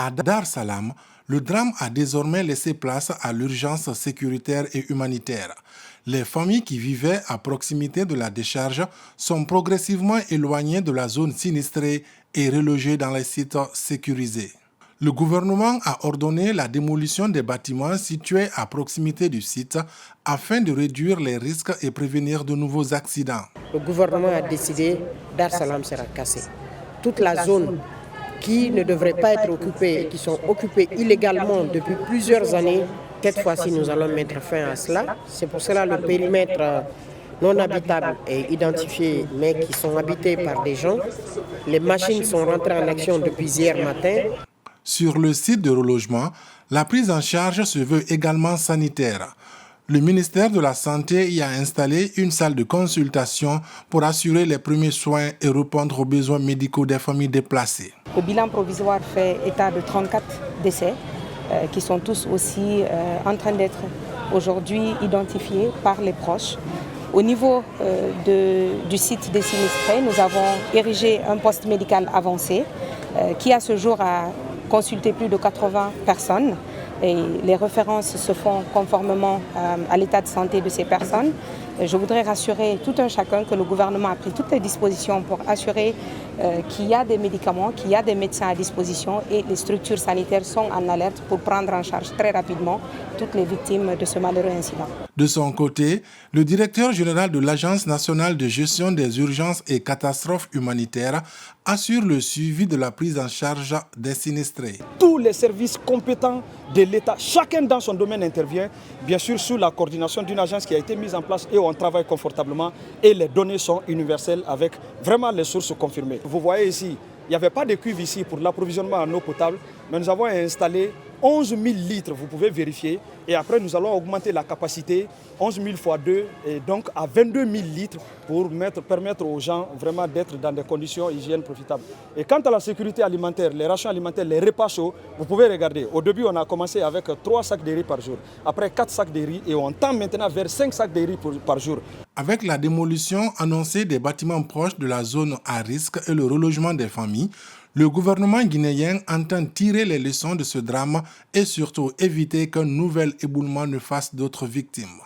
À Dar Salam, le drame a désormais laissé place à l'urgence sécuritaire et humanitaire. Les familles qui vivaient à proximité de la décharge sont progressivement éloignées de la zone sinistrée et relogées dans les sites sécurisés. Le gouvernement a ordonné la démolition des bâtiments situés à proximité du site afin de réduire les risques et prévenir de nouveaux accidents. Le gouvernement a décidé que Dar Salam sera cassé. Toute la zone qui ne devrait pas être occupées, qui sont occupées illégalement depuis plusieurs années, cette fois-ci nous allons mettre fin à cela. C'est pour cela que le périmètre non habitable est identifié, mais qui sont habités par des gens. Les machines sont rentrées en action depuis hier matin. Sur le site de relogement, la prise en charge se veut également sanitaire. Le ministère de la Santé y a installé une salle de consultation pour assurer les premiers soins et répondre aux besoins médicaux des familles déplacées. Le bilan provisoire fait état de 34 décès qui sont tous aussi en train d'être aujourd'hui identifiés par les proches. Au niveau du site des sinistrés, nous avons érigé un poste médical avancé qui à ce jour a consulté plus de 80 personnes. Et les références se font conformément à l'état de santé de ces personnes. Je voudrais rassurer tout un chacun que le gouvernement a pris toutes les dispositions pour assurer qu'il y a des médicaments, qu'il y a des médecins à disposition et les structures sanitaires sont en alerte pour prendre en charge très rapidement toutes les victimes de ce malheureux incident. De son côté, le directeur général de l'Agence nationale de gestion des urgences et catastrophes humanitaires assure le suivi de la prise en charge des sinistrés. Tous les services compétents de l'État, chacun dans son domaine intervient, bien sûr sous la coordination d'une agence qui a été mise en place et on travaille confortablement et les données sont universelles avec vraiment les sources confirmées. Vous voyez ici, il n'y avait pas de cuve ici pour l'approvisionnement en eau potable, mais nous avons installé 11 000 litres, vous pouvez vérifier, et après nous allons augmenter la capacité 11 000 fois 2, et donc à 22 000 litres pour permettre aux gens vraiment d'être dans des conditions hygiène profitables. Et quant à la sécurité alimentaire, les rations alimentaires, les repas chauds, vous pouvez regarder. Au début, on a commencé avec 3 sacs de riz par jour, après 4 sacs de riz, et on tend maintenant vers 5 sacs de riz par jour. Avec la démolition annoncée des bâtiments proches de la zone à risque et le relogement des familles, le gouvernement guinéen entend tirer les leçons de ce drame et surtout éviter qu'un nouvel éboulement ne fasse d'autres victimes.